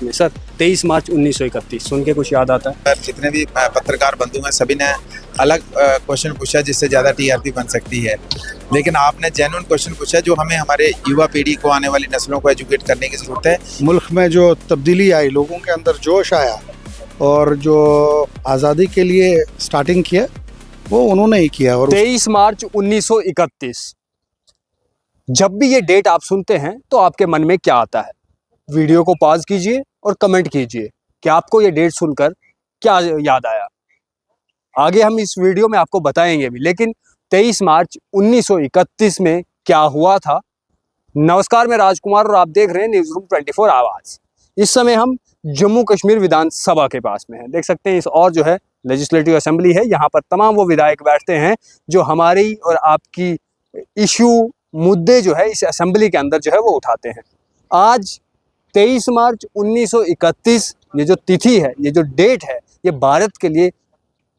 Sir 23 मार्च 1931 सुन के कुछ याद आता है? जितने भी पत्रकार बंधु हैं सभी ने अलग क्वेश्चन पूछा जिससे ज़्यादा टीआरपी बन सकती है, लेकिन आपने जेन्युइन क्वेश्चन पूछा जो हमें हमारे युवा पीढ़ी को, आने वाली नस्लों को एजुकेट करने की ज़रूरत है। मुल्क में जो तब्दीली आई, लोगों के अंदर जोश आया और जो आज़ादी के लिए स्टार्टिंग किया वो उन्होंने ही किया। और 23 मार्च 1931 जब भी ये डेट आप सुनते हैं तो आपके मन में क्या आता है? वीडियो को पॉज कीजिए और कमेंट कीजिए कि आपको ये डेट सुनकर क्या याद आया। आगे हम इस वीडियो में आपको बताएंगे भी, लेकिन 23 मार्च 1931 में क्या हुआ था। नमस्कार, मैं राजकुमार और आप देख रहे हैं न्यूज़ रूम 24 आवाज़। इस समय हम जम्मू कश्मीर विधानसभा के पास में हैं। देख सकते हैं इस और जो है लेजिस्लेटिव असेंबली है। यहाँ पर तमाम वो विधायक बैठते हैं जो हमारी और आपकी इशू, मुद्दे जो है इस असेंबली के अंदर जो है वो उठाते हैं। आज 23 मार्च 1931 ये जो तिथि है, ये जो डेट है, ये भारत के लिए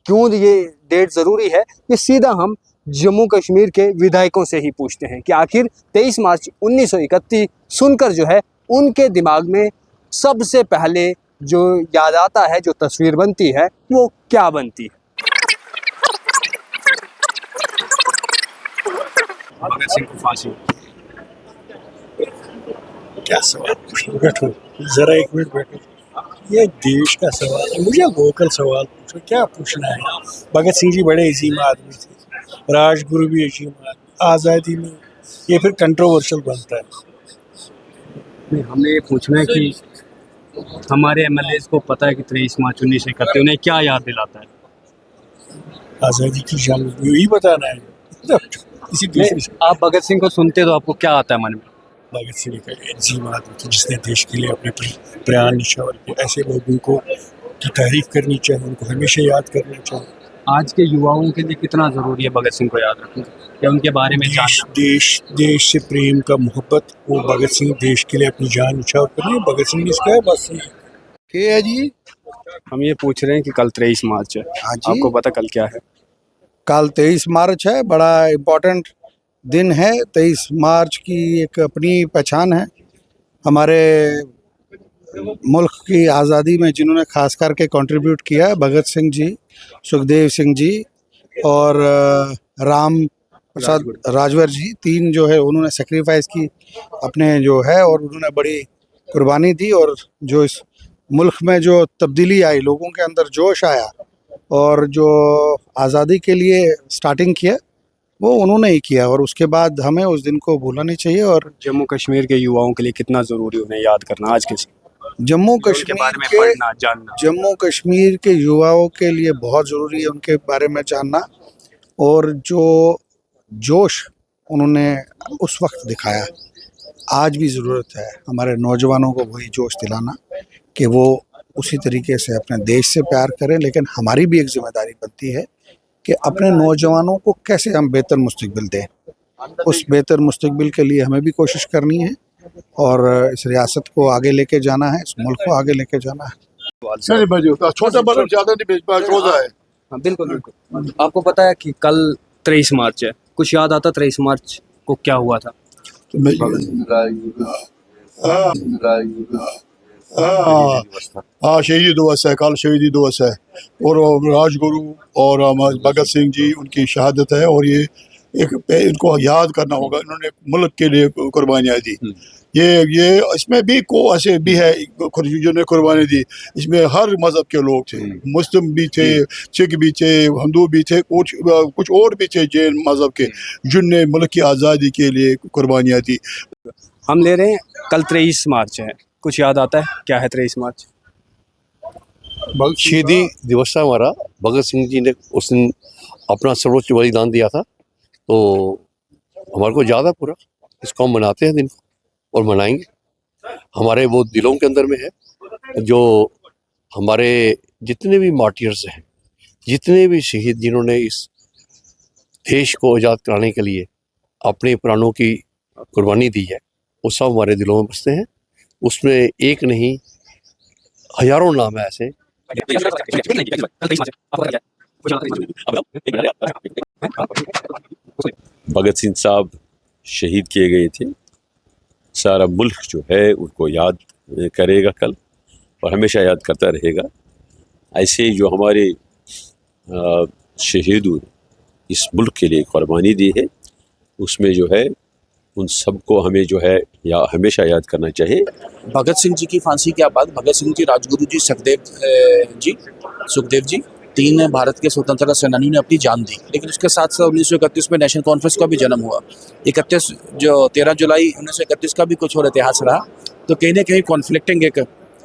क्यों ये डेट ज़रूरी है, ये सीधा हम जम्मू कश्मीर के विधायकों से ही पूछते हैं कि आखिर 23 मार्च 1931 सुनकर जो है उनके दिमाग में सबसे पहले जो याद आता है, जो तस्वीर बनती है, वो क्या बनती है। भगत सिंह को फांसी। क्या सवाल? बैठो जरा एक मिनट बैठो। ये देश का सवाल है, मुझे लोकल सवाल पूछो, क्या पूछना है? भगत सिंह जी बड़े अजीम आदमी थे, राजगुरु भी अजीम आदमी। आज़ादी में ये फिर कंट्रोवर्शियल बनता है। नहीं, हमें ये पूछना है कि हमारे एमएलएज को पता है कि 23 मार्च 1931 उन्हें क्या याद दिलाता है? आज़ादी की जंग, यही बताना है। किसी दूसरे से आप भगत सिंह को सुनते तो आपको क्या आता है मन में? भगत सिंह का अजीम आदमी थे जिसने देश के लिए अपने प्राण न्यौछावर किए। ऐसे लोगों को की तारीफ करनी चाहिए, उनको हमेशा याद करना चाहिए। आज के युवाओं के लिए कितना ज़रूरी है भगत सिंह को याद रखना या उनके बारे में जानना? देश से प्रेम का मोहब्बत, वो भगत सिंह देश के लिए अपनी जान न्यौछावर करनी है। भगत सिंह ने इसका है बस। क्या है जी? हम ये पूछ रहे हैं कि कल 23 मार्च है, हाँ जी, आपको पता कल क्या है? कल 23 मार्च है, बड़ा इम्पोर्टेंट दिन है। 23 मार्च की एक अपनी पहचान है। हमारे मुल्क की आज़ादी में जिन्होंने खास करके कंट्रीब्यूट किया है, भगत सिंह जी, सुखदेव सिंह जी और राम प्रसाद राजवर जी, तीन जो है उन्होंने सेक्रीफाइस की अपने जो है, और उन्होंने बड़ी कुर्बानी दी। और जो इस मुल्क में जो तब्दीली आई, लोगों के अंदर जोश आया और जो आज़ादी के लिए स्टार्टिंग किया वो उन्होंने ही किया। और उसके बाद हमें उस दिन को भूलना नहीं चाहिए। और जम्मू कश्मीर के युवाओं के लिए कितना ज़रूरी उन्हें याद करना आज के जम्मू उनके कश्मीर बारे में के पढ़ना, जानना? जम्मू कश्मीर के युवाओं के लिए बहुत ज़रूरी है उनके बारे में जानना। और जो जोश उन्होंने उस वक्त दिखाया, आज भी ज़रूरत है हमारे नौजवानों को वही जोश दिलाना कि वो उसी तरीके से अपने देश से प्यार करें। लेकिन हमारी भी एक जिम्मेदारी बनती है कि अपने नौजवानों को कैसे हम बेहतर मुस्तकबिल दें। उस बेहतर मुस्तकबिल के लिए हमें भी कोशिश करनी है और इस रियासत को आगे लेके जाना है, इस मुल्क को आगे लेके जाना है। छोटा बड़ा ज्यादा नहीं बेच पाया, रोजा है। हाँ, बिल्कुल बिल्कुल। आपको पता है कि कल 23 मार्च है, कुछ याद आता 23 मार्च को क्या हुआ था? हाँ, शहीदी दिवस है, कल शहीदी दिवस है और राजगुरु और भगत सिंह जी, उनकी शहादत है। और ये इनको याद करना होगा, इन्होंने मुल्क के लिए कुर्बानियाँ दी। ये इसमें भी को ऐसे भी है जिन्होंने कुर्बानी दी। इसमें हर मजहब के लोग थे, मुस्लिम भी थे, सिख भी थे, हिंदू भी थे, कुछ और भी थे जैन मजहब के, जिनने मुल्क की आज़ादी के लिए कुर्बानियाँ दी। हम ले रहे हैं कल 23 मार्च है, कुछ याद आता है क्या है 23 मार्च? शहीदी दिवस था हमारा। भगत सिंह जी ने उस दिन अपना सर्वोच्च बलिदान दिया था, तो हमारे को याद है पूरा। इसको हम मनाते हैं दिन को और मनाएंगे। हमारे वो दिलों के अंदर में है। जो हमारे जितने भी मार्टियर्स हैं, जितने भी शहीद जिन्होंने इस देश को आज़ाद कराने के लिए अपने प्राणों की कुर्बानी दी है, वो सब हमारे दिलों में बसते हैं। उसमें एक नहीं, हजारों नाम है ऐसे। भगत सिंह साहब शहीद किए गए थे। सारा मुल्क जो है उनको याद करेगा कल। और हमेशा याद करता रहेगा। ऐसे जो हमारे शहीदों इस मुल्क के लिए कुर्बानी दी है, उसमें जो है उन सबको हमें जो है या हमेशा याद करना चाहिए। भगत सिंह जी की फांसी की बात, भगत सिंह जी, राजगुरु जी, सुखदेव जी, 3 भारत के स्वतंत्रता सेनानियों ने अपनी जान दी। लेकिन उसके साथ साथ 1931 में नेशनल कॉन्फ्रेंस का भी जन्म हुआ। 13 जुलाई 1931 का भी कुछ और इतिहास रहा। तो कहीं ना कहीं कॉन्फ्लिक्टिंग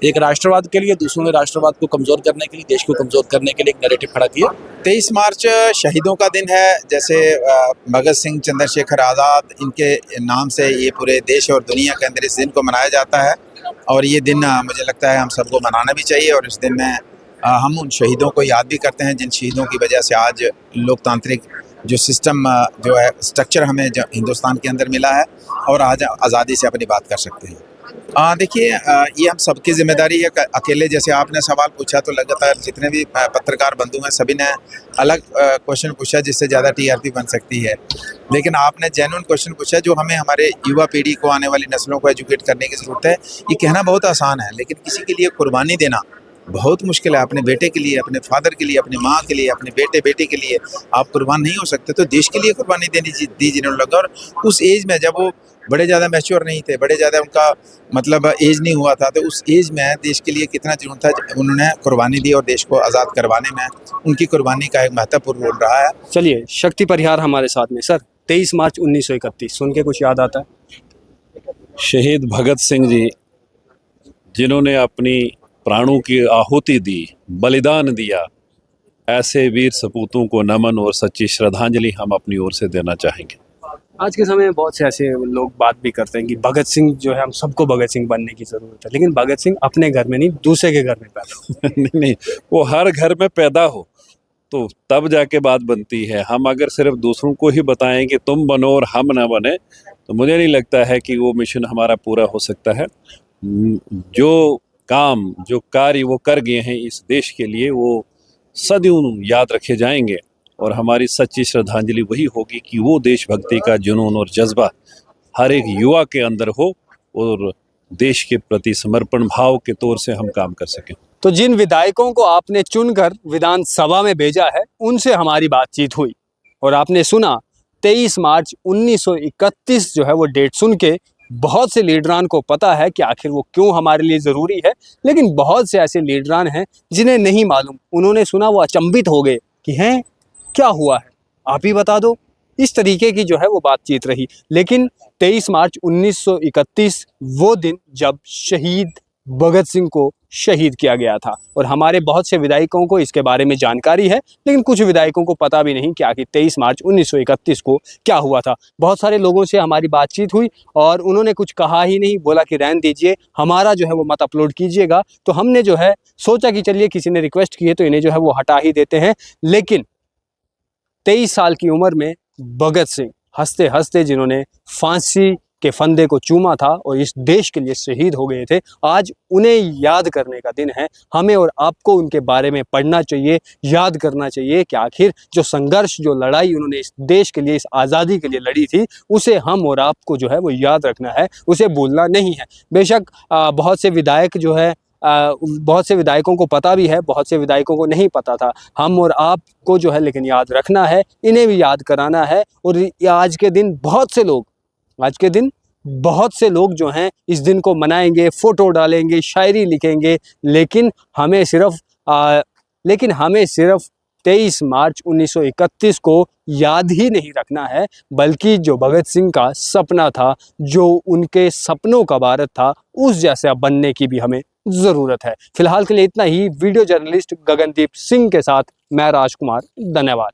एक राष्ट्रवाद के लिए, दूसरों ने राष्ट्रवाद को कमज़ोर करने के लिए, देश को कमज़ोर करने के लिए एक नैरेटिव खड़ा किया। 23 मार्च शहीदों का दिन है। जैसे भगत सिंह, चंद्रशेखर आज़ाद, इनके नाम से ये पूरे देश और दुनिया के अंदर इस दिन को मनाया जाता है। और ये दिन मुझे लगता है हम सबको मनाना भी चाहिए। और इस दिन में हम उन शहीदों को याद भी करते हैं जिन शहीदों की वजह से आज लोकतांत्रिक जो सिस्टम जो है स्ट्रक्चर हमें हिंदुस्तान के अंदर मिला है और आज आज़ादी से अपनी बात कर सकते हैं। देखिए, ये हम सबकी जिम्मेदारी है। अकेले जैसे आपने सवाल पूछा तो लगातार जितने भी पत्रकार बंधु हैं सभी ने अलग क्वेश्चन पूछा जिससे ज़्यादा टीआरपी बन सकती है। लेकिन आपने जेन्युइन क्वेश्चन पूछा जो हमें हमारे युवा पीढ़ी को, आने वाली नस्लों को एजुकेट करने की ज़रूरत है। ये कहना बहुत आसान है, लेकिन किसी के लिए कुर्बानी देना बहुत मुश्किल है। अपने बेटे के लिए, अपने फादर के लिए, अपनी माँ के लिए, अपने बेटे बेटी के लिए आप कुर्बान नहीं हो सकते। तो देश के लिए कुर्बानी दी जिन्होंने लगा। और उस एज में जब वो बड़े ज़्यादा मैच्योर नहीं थे, बड़े ज़्यादा उनका मतलब एज नहीं हुआ था, तो उस एज में देश के लिए कितना जुनून था, उन्होंने कुर्बानी दी और देश को आज़ाद करवाने में उनकी कुर्बानी का एक महत्वपूर्ण रोल रहा है। चलिए, शक्ति परिहार हमारे साथ में। सर, 23 मार्च 1931 सुन के कुछ याद आता है? शहीद भगत सिंह जी जिन्होंने अपनी प्राणों की आहुति दी, बलिदान दिया, ऐसे वीर सपूतों को नमन और सच्ची श्रद्धांजलि हम अपनी ओर से देना चाहेंगे। आज के समय में बहुत से ऐसे लोग बात भी करते हैं कि भगत सिंह जो है, हम सबको भगत सिंह बनने की ज़रूरत है। लेकिन भगत सिंह अपने घर में नहीं, दूसरे के घर में पैदा नहीं, वो हर घर में पैदा हो तो तब जाके बात बनती है। हम अगर सिर्फ दूसरों को ही बताएं कि तुम बनो और हम ना बने, तो मुझे नहीं लगता है कि वो मिशन हमारा पूरा हो सकता है। जो काम, जो कार्य वो कर गए हैं इस देश के लिए, वो सदियों याद रखे जाएंगे। और हमारी सच्ची श्रद्धांजलि वही होगी कि वो देशभक्ति का जुनून और जज्बा हर एक युवा के अंदर हो और देश के प्रति समर्पण भाव के तौर से हम काम कर सकें। तो जिन विधायकों को आपने चुनकर विधानसभा में भेजा है, उनसे हमारी बातचीत हुई और आपने सुना 23 मार्च 1931 जो है वो डेट सुन के बहुत से लीडरान को पता है कि आखिर वो क्यों हमारे लिए ज़रूरी है। लेकिन बहुत से ऐसे लीडरान हैं जिन्हें नहीं मालूम। उन्होंने सुना, वो अचंभित हो गए कि हैं क्या हुआ है, आप ही बता दो। इस तरीके की जो है वो बातचीत रही। लेकिन 23 मार्च 1931 वो दिन जब शहीद भगत सिंह को शहीद किया गया था। और हमारे बहुत से विधायकों को इसके बारे में जानकारी है, लेकिन कुछ विधायकों को पता भी नहीं कि आखिर 23 मार्च 1931 को क्या हुआ था। बहुत सारे लोगों से हमारी बातचीत हुई और उन्होंने कुछ कहा ही नहीं, बोला कि रहने दीजिए, हमारा जो है वो मत अपलोड कीजिएगा। तो हमने जो है सोचा कि चलिए, किसी ने रिक्वेस्ट की है तो इन्हें जो है वो हटा ही देते हैं। लेकिन 23 साल की उम्र में भगत सिंह हंसते हंसते, जिन्होंने फांसी के फंदे को चूमा था और इस देश के लिए शहीद हो गए थे, आज उन्हें याद करने का दिन है। हमें और आपको उनके बारे में पढ़ना चाहिए, याद करना चाहिए कि आखिर जो संघर्ष, जो लड़ाई उन्होंने इस देश के लिए, इस आज़ादी के लिए लड़ी थी, उसे हम और आपको जो है वो याद रखना है, उसे भूलना नहीं है। बेशक बहुत से विधायक जो है, बहुत से विधायकों को पता भी है, बहुत से विधायकों को नहीं पता था। हम और आपको जो है लेकिन याद रखना है, इन्हें भी याद कराना है। और आज के दिन बहुत से लोग जो हैं इस दिन को मनाएंगे, फ़ोटो डालेंगे, शायरी लिखेंगे, लेकिन हमें सिर्फ 23 मार्च 1931 को याद ही नहीं रखना है, बल्कि जो भगत सिंह का सपना था, जो उनके सपनों का भारत था, उस जैसा बनने की भी हमें ज़रूरत है। फिलहाल के लिए इतना ही। वीडियो जर्नलिस्ट गगनदीप सिंह के साथ मैं राजकुमार, धन्यवाद।